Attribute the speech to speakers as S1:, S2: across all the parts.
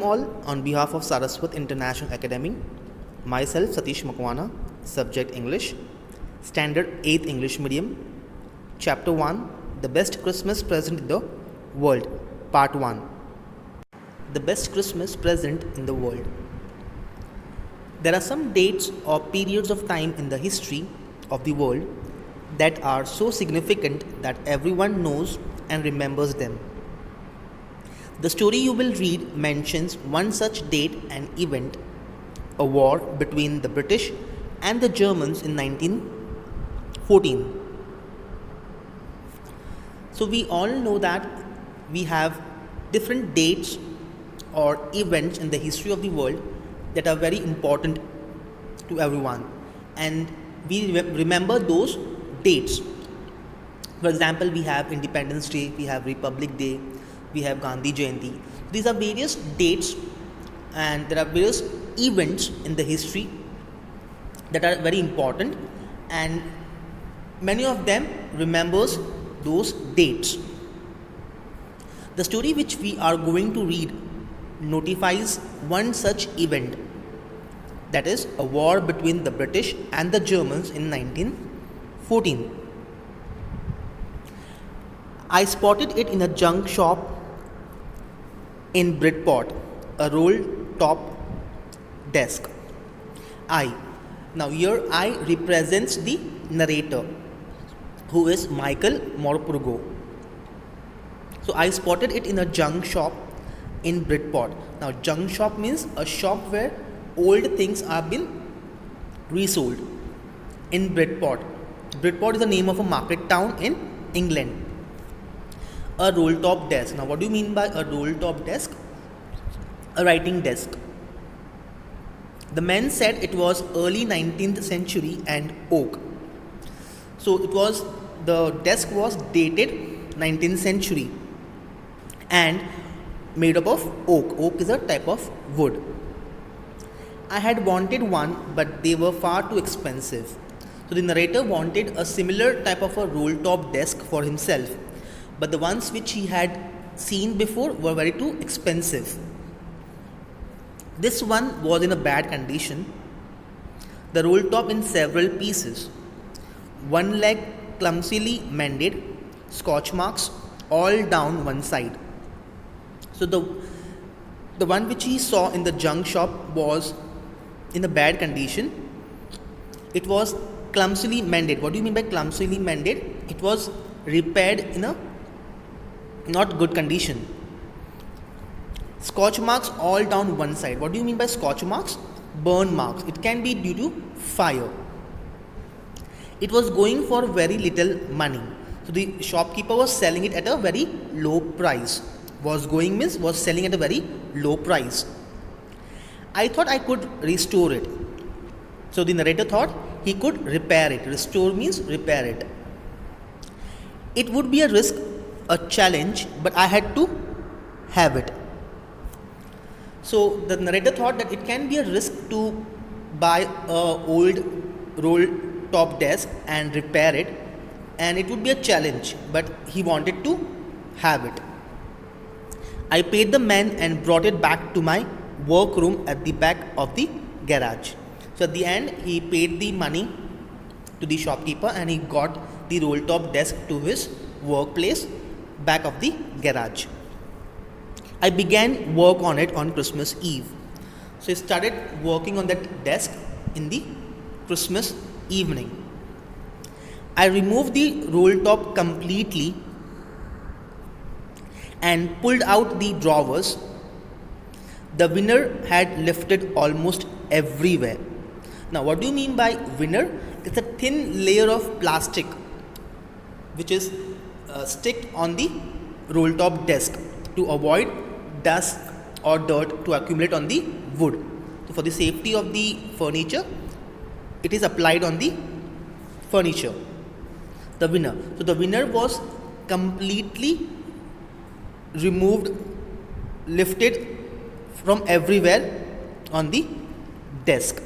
S1: all on behalf of Saraswat International Academy. Myself Satish Makwana, subject English, Standard 8th English Medium, Chapter 1, The Best Christmas Present in the World, Part 1. The best Christmas present in the world. There are some dates or periods of time in the history of the world that are so significant that everyone knows and remembers them. The story you will read mentions one such date and event, a war between the British and the Germans in 1914. So we all know that we have different dates or events in the history of the world that are very important to everyone, and we remember those dates. For example, we have Independence Day, we have Republic Day, we have Gandhi Jayanti. These are various dates, and there are various events in the history that are very important, and many of them remembers those dates. The story which we are going to read notifies one such event, that is a war between the British and the Germans in 1914. I spotted it in a junk shop in Bridport, a roll-top desk. Now here I represents the narrator, who is Michael Morpurgo. So I spotted it in a junk shop in Bridport. Now junk shop means a shop where old things are been resold in Bridport. Bridport is the name of a market town in England. A roll-top desk. Now what do you mean by a roll-top desk? A writing desk. The men said it was early 19th century and oak. So the desk was dated 19th century and made up of oak. Oak is a type of wood. I had wanted one, but they were far too expensive. So the narrator wanted a similar type of a roll-top desk for himself, but the ones which he had seen before were very too expensive. This one was in a bad condition. The roll-top in several pieces. One leg clumsily mended, scotch marks all down one side. So the one which he saw in the junk shop was in a bad condition. It was clumsily mended. What do you mean by clumsily mended? It was repaired in a not good condition. Scotch marks all down one side. What do you mean by scotch marks? Burn marks. It can be due to fire. It was going for very little money. So the shopkeeper was selling it at a very low price. Was selling at a very low price. I thought I could restore it. So the narrator thought he could repair it. Restore means repair it. It would be a risk, a challenge, but I had to have it. So the narrator thought that it can be a risk to buy a old roll-top desk and repair it, and it would be a challenge, but he wanted to have it. I paid the man and brought it back to my workroom at the back of the garage. So at the end, he paid the money to the shopkeeper and he got the roll-top desk to his workplace back of the garage. I began work on it on Christmas Eve. So he started working on that desk in the Christmas evening. I removed the roll-top completely and pulled out the drawers. The winner had lifted almost everywhere. Now what do you mean by winner? It's a thin layer of plastic which is sticked on the roll-top desk to avoid dust or dirt to accumulate on the wood. So for the safety of the furniture, it is applied on the furniture. The winner. So the winner was completely removed, lifted from everywhere on the desk.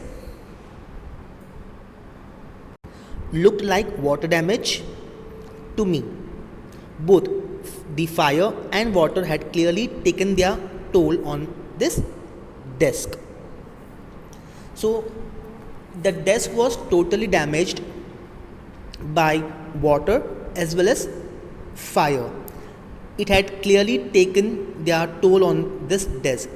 S1: Looked like water damage to me. Both the fire and water had clearly taken their toll on this desk. So the desk was totally damaged by water as well as fire. It had clearly taken their toll on this desk.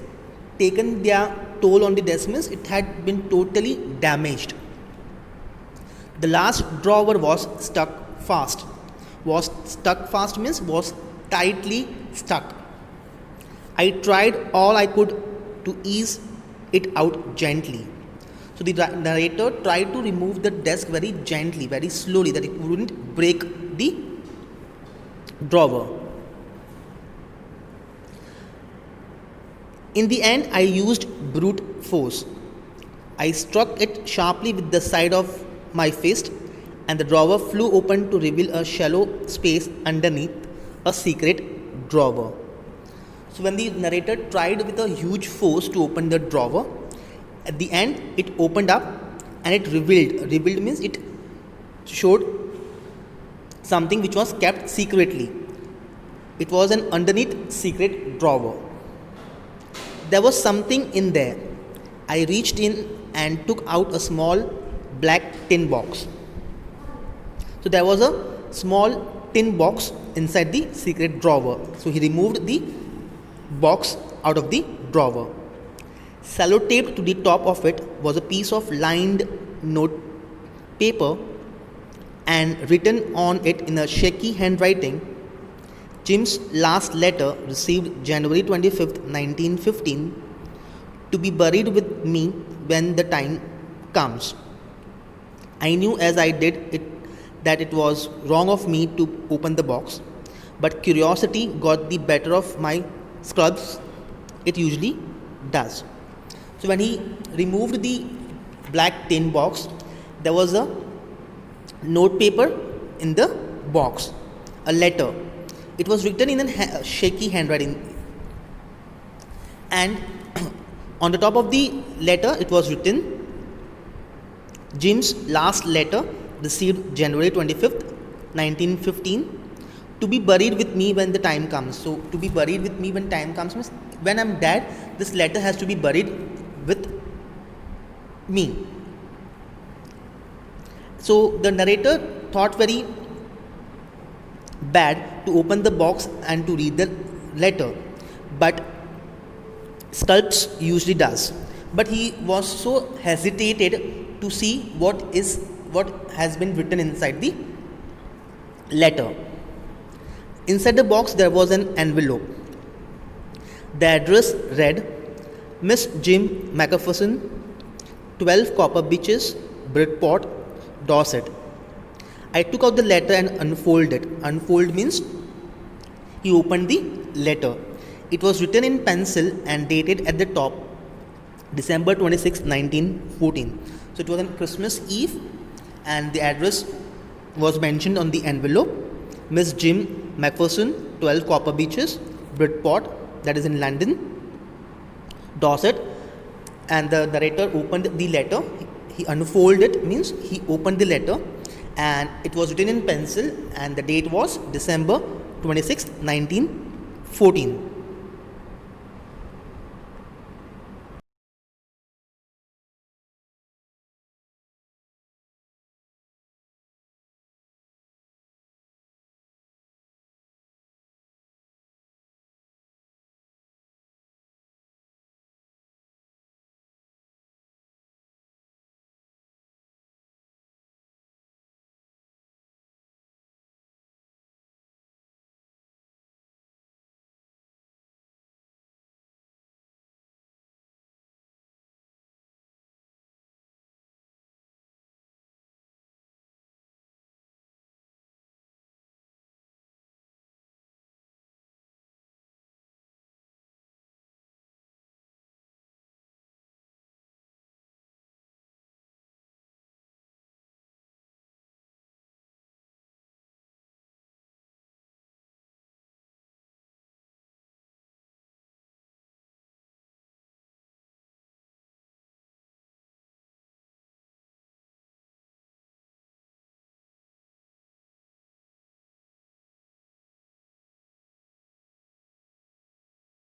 S1: Taken their toll on the desk means it had been totally damaged. The last drawer was stuck fast. Was stuck fast means was tightly stuck. I tried all I could to ease it out gently. So the narrator tried to remove the desk very gently, very slowly, that it wouldn't break the drawer. In the end, I used brute force. I struck it sharply with the side of my fist, and the drawer flew open to reveal a shallow space underneath a secret drawer. So when the narrator tried with a huge force to open the drawer, at the end it opened up and it revealed. Revealed means it showed something which was kept secretly. It was an underneath secret drawer. There was something in there. I reached in and took out a small black tin box. So there was a small tin box inside the secret drawer. So he removed the box out of the drawer. Sellotaped to the top of it was a piece of lined note paper, and written on it in a shaky handwriting, Jim's last letter received January 25th, 1915, to be buried with me when the time comes. I knew as I did it that it was wrong of me to open the box, but curiosity got the better of my scrubs. It usually does. So when he removed the black tin box, there was a note paper in the box, a letter. It was written in a shaky handwriting, and on the top of the letter it was written, Jim's last letter received January 25th, 1915, to be buried with me when the time comes. So to be buried with me when time comes means when I'm dead, this letter has to be buried with me. So the narrator thought very bad to open the box and to read the letter, but Sculpts usually does. But he was so hesitated to see what has been written inside the letter. Inside the box there was an envelope. The address read, Miss Jim Macpherson, 12 Copper Beeches, Bridport, Dorset. I took out the letter and unfolded it. Unfold means he opened the letter. It was written in pencil and dated at the top, December 26, 1914. So it was on Christmas Eve, and the address was mentioned on the envelope, Miss Jim Macpherson, 12 Copper Beeches, Bridport, that is in London, Dorset. And the narrator opened the letter. He unfolded it means he opened the letter, and it was written in pencil, and the date was December 26, 1914.